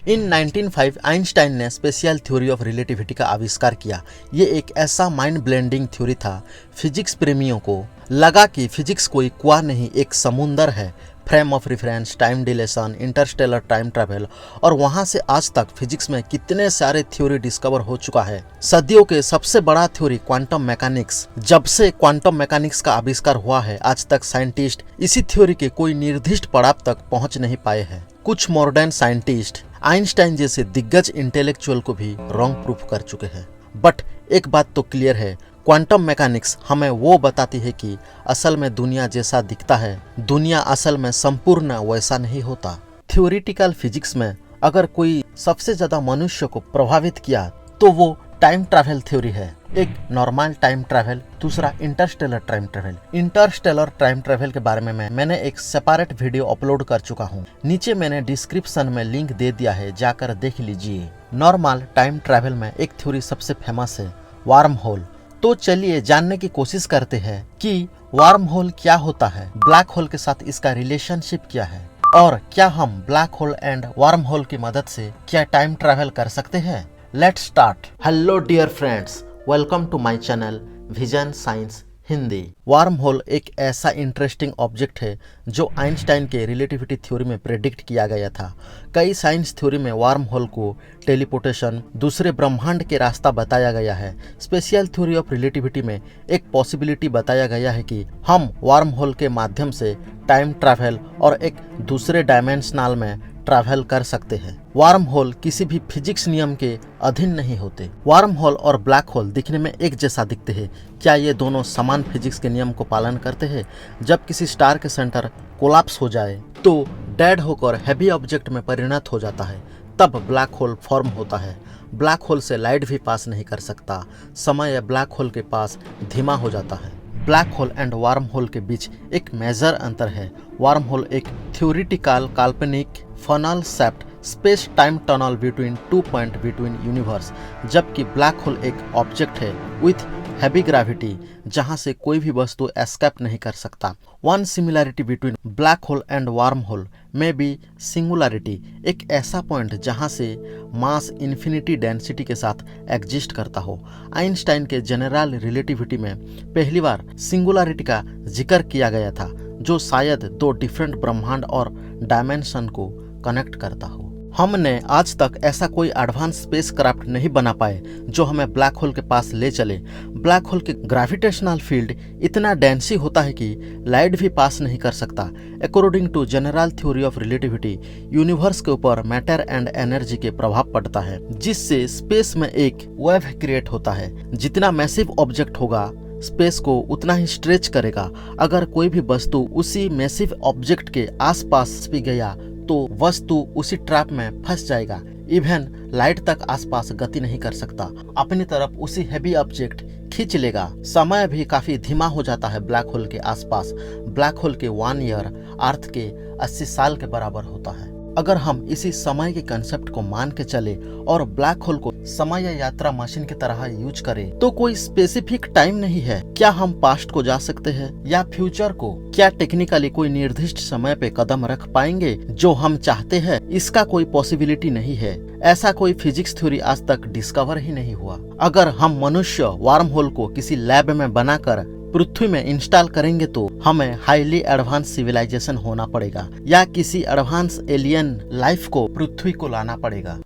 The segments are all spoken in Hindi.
इन 1905 आइंस्टाइन ने स्पेशल थ्योरी ऑफ रिलेटिविटी का आविष्कार किया। ये एक ऐसा माइंड ब्लेंडिंग थ्योरी था, फिजिक्स प्रेमियों को लगा कि फिजिक्स कोई कुआं नहीं, एक समुंदर है। Frame of reference, time deletion, Interstellar time travel और वहां से आज तक फिजिक्स में कितने सारे थ्योरी डिस्कवर हो चुका है। सदियों के सबसे बड़ा थ्योरी क्वांटम मैकेनिक्स। जब से क्वांटम मैकेनिक्स का आविष्कार हुआ है, आज तक साइंटिस्ट इसी थ्योरी के कोई निर्दिष्ट पड़ाव तक पहुंच नहीं पाए हैं। कुछ मॉडर्न साइंटिस्ट आइंस्टाइन जैसे दिग्गज इंटेलेक्चुअल को भी रॉन्ग प्रूफ कर चुके हैं। बट एक बात तो क्लियर है, क्वांटम मैकेनिक्स हमें वो बताती है कि असल में दुनिया जैसा दिखता है, दुनिया असल में संपूर्ण वैसा नहीं होता। थ्योरेटिकल फिजिक्स में अगर कोई सबसे ज्यादा मनुष्य को प्रभावित किया तो वो टाइम ट्रैवल थ्योरी है। एक नॉर्मल टाइम ट्रैवल, दूसरा Interstellar time travel. Interstellar time travel के बारे में मैंने एक सेपरेट वीडियो अपलोड कर चुका हूँ, नीचे मैंने डिस्क्रिप्शन में लिंक दे दिया है, जाकर देख लीजिए। नॉर्मल टाइम ट्रैवल में एक थ्योरी सबसे फेमस है, वार्म होल। तो चलिए जानने की कोशिश करते हैं कि वार्म होल क्या होता है, ब्लैक होल के साथ इसका रिलेशनशिप क्या है, और क्या हम black hole and worm hole की मदद से क्या टाइम ट्रैवल कर सकते हैं। Let's start. Hello dear friends, welcome to my channel vision science Hindi. Worm hole एक ऐसा इंटरेस्टिंग ऑब्जेक्ट है जो आइंस्टाइन के रिलेटिविटी थ्योरी में प्रेडिक्ट किया गया था। कई साइंस थ्योरी में वार्म होल को टेलीपोर्टेशन, दूसरे ब्रह्मांड के रास्ता बताया गया है। स्पेशल थ्योरी ऑफ रिलेटिविटी में एक पॉसिबिलिटी बताया गया है कि हम वार्म होल के माध्यम से टाइम ट्रैवल और एक दूसरे डायमेंशनल में ट्रैवल कर सकते हैं। वार्म होल किसी भी फिजिक्स नियम के अधीन नहीं होते। वार्म होल और ब्लैक होल दिखने में एक जैसा दिखते हैं। क्या ये दोनों समान फिजिक्स के नियम को पालन करते हैं? जब किसी स्टार के सेंटर कोलैप्स हो जाए तो डेड होकर हैवी ऑब्जेक्ट में परिणत हो जाता है, तब ब्लैक होल फॉर्म होता है। ब्लैक होल से लाइट भी पास नहीं कर सकता, समय ब्लैक होल के पास धीमा हो जाता है। Black hole and worm hole के बीच एक मेजर अंतर है। वार्म होल एक थ्योरेटिकल काल्पनिक funnel shaped space time tunnel between two point between universe, जबकि ब्लैक होल एक ऑब्जेक्ट है विथ हैवी ग्रेविटी जहां से कोई भी वस्तु एस्केप नहीं कर सकता। One similarity between black hole and worm hole में बी सिंगुलैरिटी, एक ऐसा पॉइंट जहां से मास इन्फिनिटी डेंसिटी के साथ एग्जिस्ट करता हो। आइंस्टाइन के जनरल रिलेटिविटी में पहली बार सिंगुलैरिटी का जिक्र किया गया था, जो शायद दो डिफरेंट ब्रह्मांड और डायमेंशन को कनेक्ट करता हो। हमने आज तक ऐसा कोई एडवांस स्पेस क्राफ्ट नहीं बना पाए जो हमें ब्लैक होल के पास ले चले। ब्लैक होल के ग्रेविटेशनल फील्ड इतना डेंसी होता है कि लाइट भी पास नहीं कर सकता। According to general theory of relativity, universe के ऊपर मैटर एंड एनर्जी के प्रभाव पड़ता है, जिससे स्पेस में एक वेव क्रिएट होता है। जितना मैसिव ऑब्जेक्ट होगा, स्पेस को उतना ही स्ट्रेच करेगा। अगर कोई भी वस्तु उसी मैसिव ऑब्जेक्ट के आसपास भी गया तो वस्तु उसी ट्रैप में फंस जाएगा। इवन लाइट तक आसपास गति नहीं कर सकता, अपनी तरफ उसी हैवी ऑब्जेक्ट खींच लेगा। समय भी काफी धीमा हो जाता है ब्लैक होल के आसपास। ब्लैक होल के 1 ईयर अर्थ के 80 साल के बराबर होता है। अगर हम इसी समय के कंसेप्ट को मान के चले और ब्लैक होल को समय यात्रा मशीन की तरह यूज करें, तो कोई स्पेसिफिक टाइम नहीं है। क्या हम पास्ट को जा सकते हैं या फ्यूचर को? क्या टेक्निकली कोई निर्दिष्ट समय पे कदम रख पाएंगे जो हम चाहते हैं? इसका कोई पॉसिबिलिटी नहीं है। ऐसा कोई फिजिक्स थ्योरी आज तक डिस्कवर ही नहीं हुआ। अगर हम मनुष्य वार्म होल को किसी लैब में बनाकर पृथ्वी में इंस्टॉल करेंगे तो हमें हाईली एडवांस सिविलाइजेशन होना पड़ेगा या किसी एडवांस एलियन लाइफ को पृथ्वी को लाना पड़ेगा।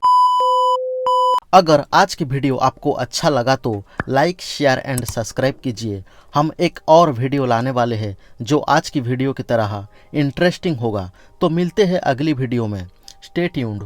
अगर आज की वीडियो आपको अच्छा लगा तो लाइक, शेयर एंड सब्सक्राइब कीजिए। हम एक और वीडियो लाने वाले हैं जो आज की वीडियो की तरह इंटरेस्टिंग होगा। तो मिलते हैं अगली वीडियो में। Stay tuned.